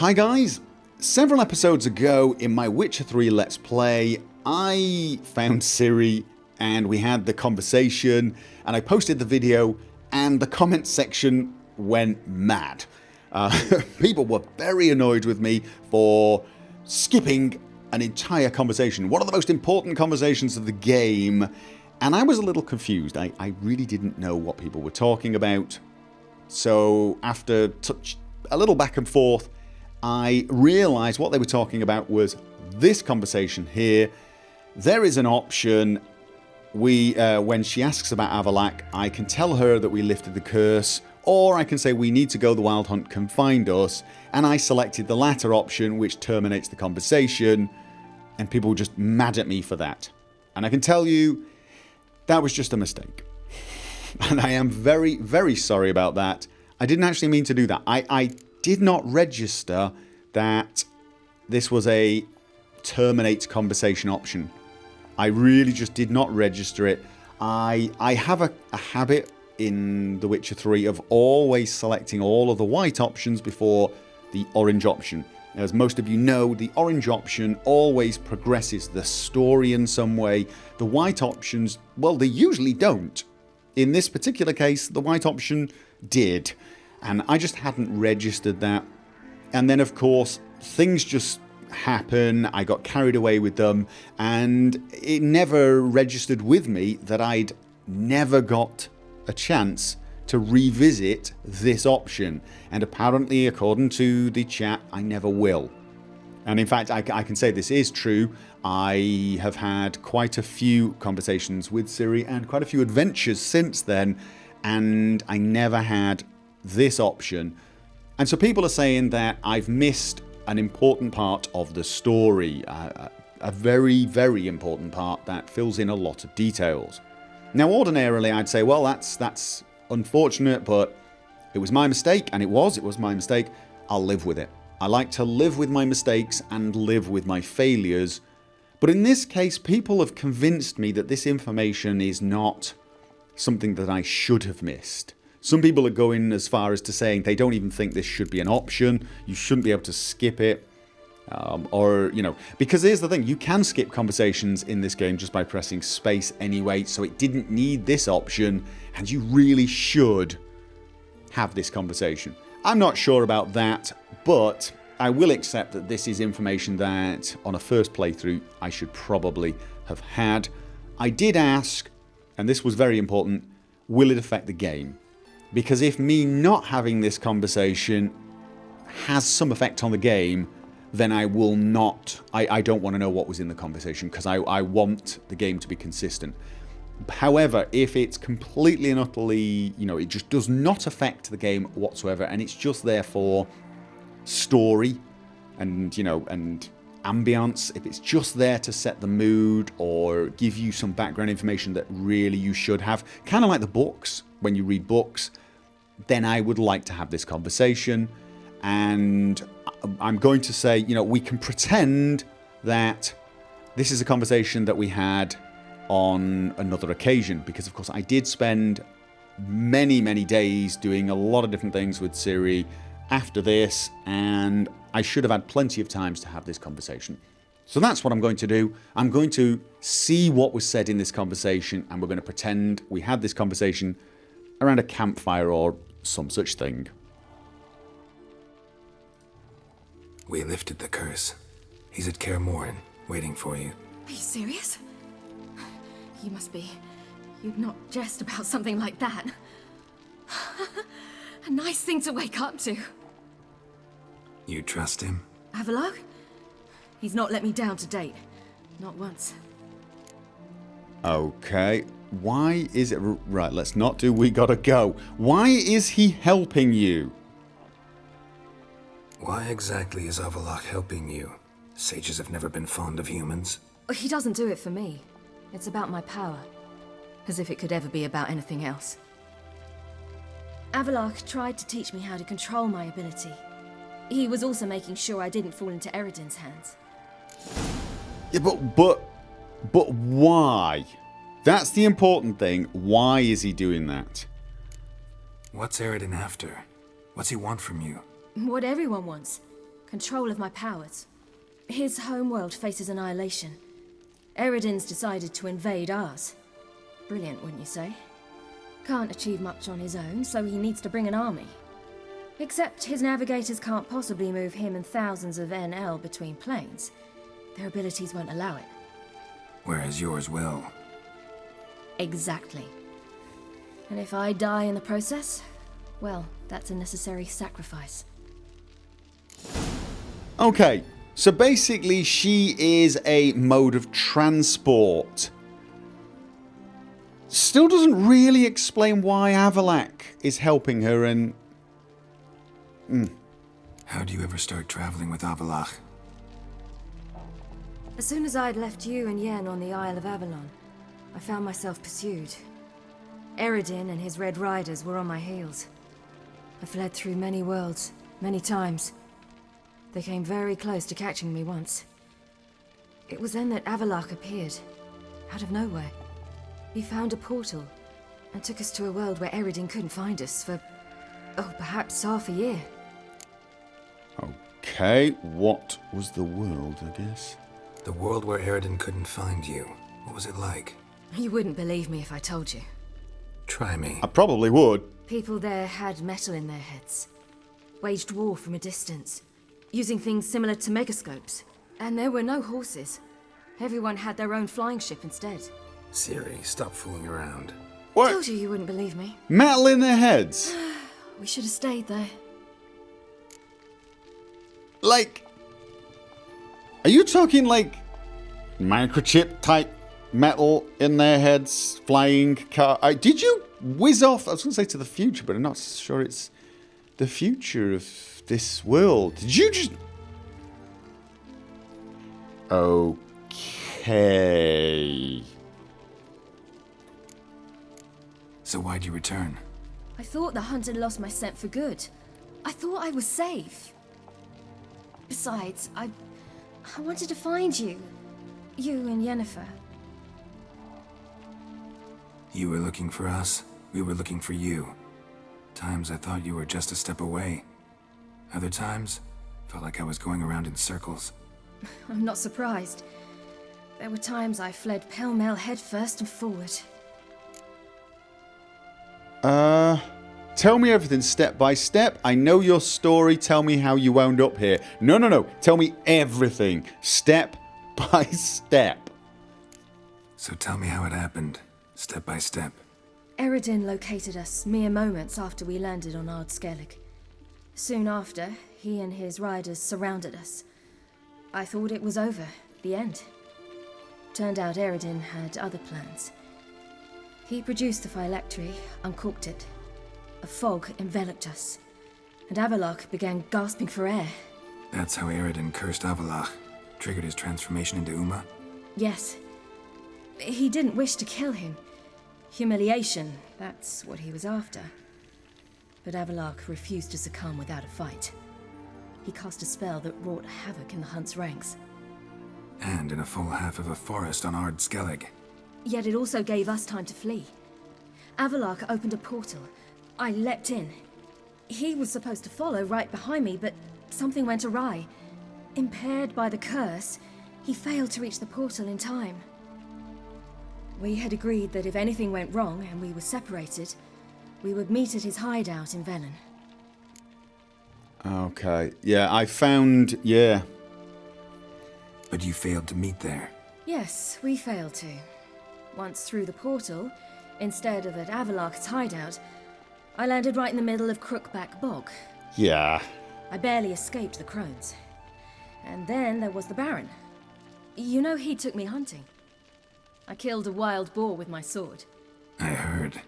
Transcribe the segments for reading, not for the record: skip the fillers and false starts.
Hi guys! Several episodes ago in my Witcher 3 Let's Play, I found Ciri and we had the conversation and I posted the video and the comment section went mad. People were very annoyed with me for skipping an entire conversation, one of the most important conversations of the game, and I was a little confused. I really didn't know what people were talking about. So after a little back and forth, I realised what they were talking about was this conversation here. There is an option. When she asks about Avallac'h, I can tell her that we lifted the curse, or I can say we need to go, the Wild Hunt can find us, and I selected the latter option, which terminates the conversation, and people were just mad at me for that. And I can tell you, that was just a mistake. And I am very, very sorry about that. I didn't actually mean to do that. I did not register that this was a terminate conversation option. I really just did not register it. I have a habit in The Witcher 3 of always selecting all of the white options before the orange option. As most of you know, the orange option always progresses the story in some way. The white options, well, they usually don't. In this particular case, the white option did. And I just hadn't registered that. And then, of course, things just happen. I got carried away with them. And it never registered with me that I'd never got a chance to revisit this option. And apparently, according to the chat, I never will. And in fact, I can say this is true. I have had quite a few conversations with Ciri and quite a few adventures since then. And I never had this option. And so people are saying that I've missed an important part of the story, a very, very important part that fills in a lot of details. Now, ordinarily, I'd say, well, that's unfortunate, but it was my mistake, and it was my mistake. I'll live with it. I like to live with my mistakes and live with my failures. But in this case, people have convinced me that this information is not something that I should have missed. Some people are going as far as to saying they don't even think this should be an option. You shouldn't be able to skip it. Because here's the thing, you can skip conversations in this game just by pressing space anyway, so it didn't need this option, and you really should have this conversation. I'm not sure about that, but I will accept that this is information that, on a first playthrough, I should probably have had. I did ask, and this was very important, will it affect the game? Because if me not having this conversation has some effect on the game, then I will not, I don't want to know what was in the conversation, because I want the game to be consistent. However, if it's completely and utterly, it just does not affect the game whatsoever, and it's just there for story and, and ambience, if it's just there to set the mood or give you some background information that really you should have, kind of like the books, when you read books, then I would like to have this conversation. And I'm going to say, we can pretend that this is a conversation that we had on another occasion, because of course I did spend many, many days doing a lot of different things with Ciri after this, and I should have had plenty of times to have this conversation. So that's what I'm going to do. I'm going to see what was said in this conversation, and we're going to pretend we had this conversation around a campfire or some such thing. We lifted the curse. He's at Kaer Morhen, waiting for you. Are you serious? You must be. You'd not jest about something like that. A nice thing to wake up to. You trust him? Avallac'h? He's not let me down to date. Not once. Okay. Why is it... Right, let's not do we gotta go. Why is he helping you? Why exactly is Avallac'h helping you? Sages have never been fond of humans. He doesn't do it for me. It's about my power. As if it could ever be about anything else. Avallac'h tried to teach me how to control my ability. He was also making sure I didn't fall into Eredin's hands. Yeah, but why? That's the important thing. Why is he doing that? What's Eredin after? What's he want from you? What everyone wants. Control of my powers. His homeworld faces annihilation. Eredin's decided to invade ours. Brilliant, wouldn't you say? Can't achieve much on his own, so he needs to bring an army. Except his navigators can't possibly move him and thousands of NL between planes. Their abilities won't allow it. Whereas yours will. Exactly. And if I die in the process, well, that's a necessary sacrifice. Okay, so basically she is a mode of transport. Still doesn't really explain why Avallac'h is helping her and... How do you ever start traveling with Avallac'h? As soon as I'd left you and Yen on the Isle of Avalon, I found myself pursued. Eredin and his Red Riders were on my heels. I fled through many worlds, many times. They came very close to catching me once. It was then that Avallac'h appeared, out of nowhere. He found a portal, and took us to a world where Eredin couldn't find us for, perhaps half a year. Okay, what was the world, I guess? The world where Eredin couldn't find you. What was it like? You wouldn't believe me if I told you. Try me. I probably would. People there had metal in their heads. Waged war from a distance, using things similar to megascopes. And there were no horses. Everyone had their own flying ship instead. Ciri, stop fooling around. What? Told you wouldn't believe me. Metal in their heads? We should have stayed there. Like... Are you talking like... microchip type metal in their heads, flying car... did you whiz off? I was going to say to the future, but I'm not sure it's the future of this world. Did you just... Okay... So why'd you return? I thought the hunt had lost my scent for good. I thought I was safe. Besides, I wanted to find you. You and Yennefer. You were looking for us. We were looking for you. Times I thought you were just a step away. Other times, felt like I was going around in circles. I'm not surprised. There were times I fled pell-mell headfirst and forward. Tell me everything step by step. I know your story. Tell me how you wound up here. No. Tell me everything. Step by step. So tell me how it happened. Step by step. Eredin located us mere moments after we landed on Ard Skellig. Soon after, he and his riders surrounded us. I thought it was over. The end. Turned out Eredin had other plans. He produced the phylactery, uncorked it. A fog enveloped us, and Avallac'h began gasping for air. That's how Eredin cursed Avallac'h, triggered his transformation into Uma? Yes. He didn't wish to kill him. Humiliation, that's what he was after. But Avallac'h refused to succumb without a fight. He cast a spell that wrought havoc in the hunt's ranks. And in a full half of a forest on Ard Skellig. Yet it also gave us time to flee. Avallac'h opened a portal. I leapt in. He was supposed to follow right behind me, but something went awry. Impaired by the curse, he failed to reach the portal in time. We had agreed that if anything went wrong and we were separated, we would meet at his hideout in Velen. Okay. Yeah, I found... Yeah. But you failed to meet there. Yes, we failed to. Once through the portal, instead of at Avallac'h's hideout, I landed right in the middle of Crookback Bog. Yeah. I barely escaped the crones. And then there was the Baron. You know, he took me hunting. I killed a wild boar with my sword. I heard.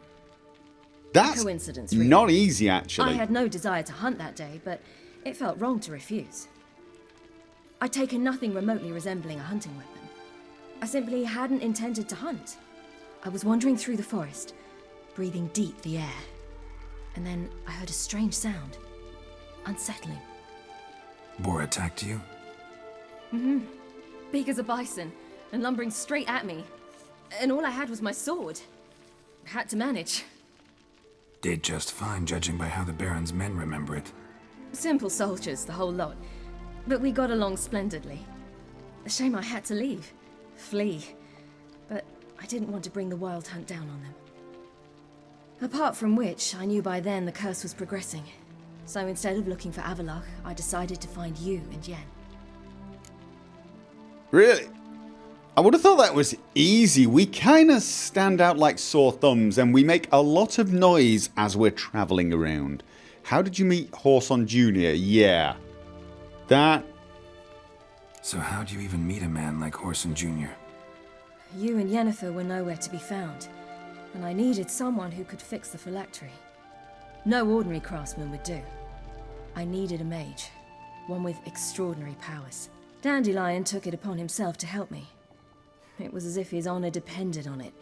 That's Coincidence, really. not easy, actually. I had no desire to hunt that day, but it felt wrong to refuse. I'd taken nothing remotely resembling a hunting weapon. I simply hadn't intended to hunt. I was wandering through the forest, breathing deep the air. And then I heard a strange sound. Unsettling. Boar attacked you? Mm-hmm. Big as a bison, and lumbering straight at me. And all I had was my sword. Had to manage. Did just fine, judging by how the Baron's men remember it. Simple soldiers, the whole lot. but we got along splendidly. A shame I had to leave. Flee. But I didn't want to bring the Wild Hunt down on them. Apart from which, I knew by then the curse was progressing. So instead of looking for Avallac'h, I decided to find you and Yen. Really? I would have thought that was easy. We kind of stand out like sore thumbs and we make a lot of noise as we're travelling around. How did you meet Horson Jr.? Yeah. That... So how'd you even meet a man like Horson Jr.? You and Yennefer were nowhere to be found, and I needed someone who could fix the phylactery. No ordinary craftsman would do. I needed a mage, one with extraordinary powers. Dandelion took it upon himself to help me. It was as if his honor depended on it.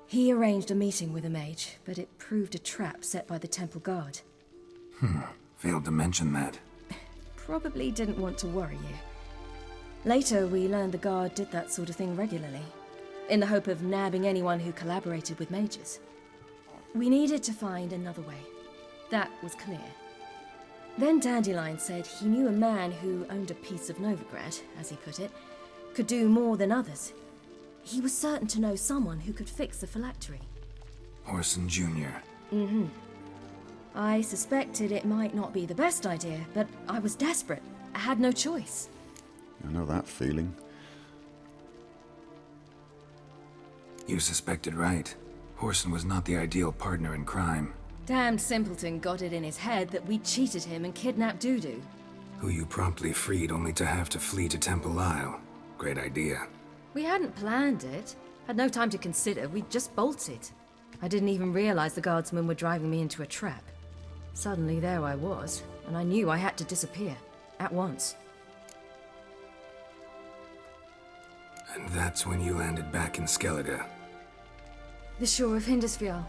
He arranged a meeting with a mage, but it proved a trap set by the temple guard. Failed to mention that. Probably didn't want to worry you. Later, we learned the guard did that sort of thing regularly, in the hope of nabbing anyone who collaborated with mages. We needed to find another way. That was clear. Then Dandelion said he knew a man who owned a piece of Novigrad, as he put it, could do more than others. He was certain to know someone who could fix the phylactery. Horson Jr. Mm-hmm. I suspected it might not be the best idea, but I was desperate. I had no choice. I know that feeling. You suspected right. Horson was not the ideal partner in crime. Damned simpleton got it in his head that we cheated him and kidnapped Dudu. Who you promptly freed only to have to flee to Temple Isle. Great idea. We hadn't planned it. Had no time to consider. We just bolted. I didn't even realize the guardsmen were driving me into a trap. Suddenly there I was, and I knew I had to disappear. At once. And that's when you landed back in Skellig. The shore of Hindisfjall.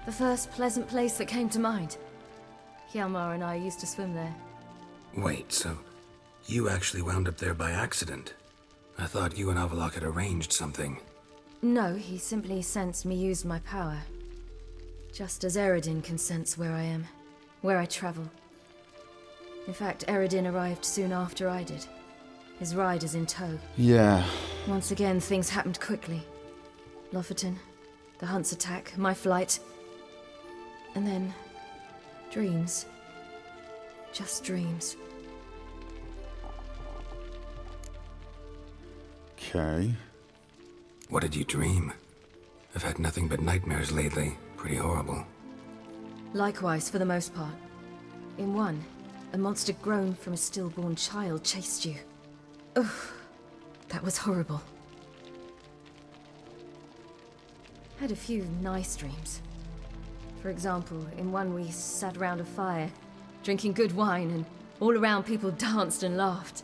The first pleasant place that came to mind. Hjalmar and I used to swim there. Wait, so you actually wound up there by accident? I thought you and Avallac'h had arranged something. No, he simply sensed me use my power. Just as Eredin can sense where I am, where I travel. In fact, Eredin arrived soon after I did. His riders in tow. Yeah. Once again, things happened quickly. Lofoten, the hunt's attack, my flight. And then... dreams. Just dreams. Okay. What did you dream? I've had nothing but nightmares lately. Pretty horrible. Likewise, for the most part. In one, a monster grown from a stillborn child chased you. Ugh, that was horrible. Had a few nice dreams. For example, in one we sat around a fire, drinking good wine, and all around people danced and laughed.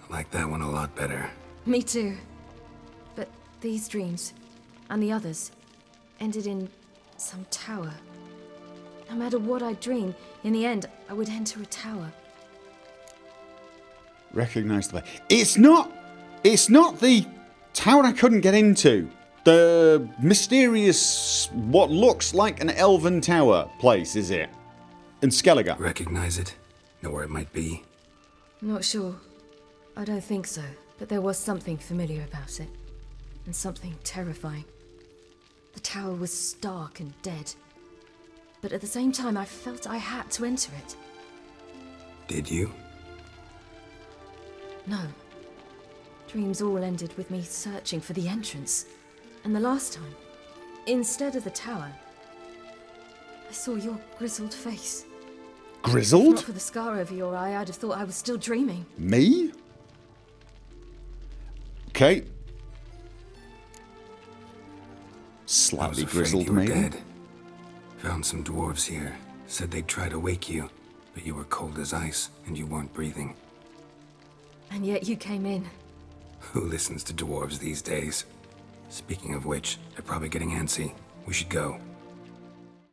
I like that one a lot better. Me too. But these dreams, and the others, ended in some tower. No matter what I dreamed, in the end, I would enter a tower. Recognize the... It's not the tower I couldn't get into. The mysterious, what looks like an elven tower place, is it? In Skellig. Recognize it? Know where it might be? Not sure. I don't think so, but there was something familiar about it. And something terrifying. The tower was stark and dead. But at the same time, I felt I had to enter it. Did you? No. Dreams all ended with me searching for the entrance. And the last time, instead of the tower, I saw your grizzled face. Grizzled? Not for the scar over your eye, I'd have thought I was still dreaming. Me? Okay. Slightly grizzled, you were maybe? dead. Found some dwarves here. Said they'd try to wake you, but you were cold as ice and you weren't breathing. And yet you came in. Who listens to dwarves these days? Speaking of which, they're probably getting antsy. We should go.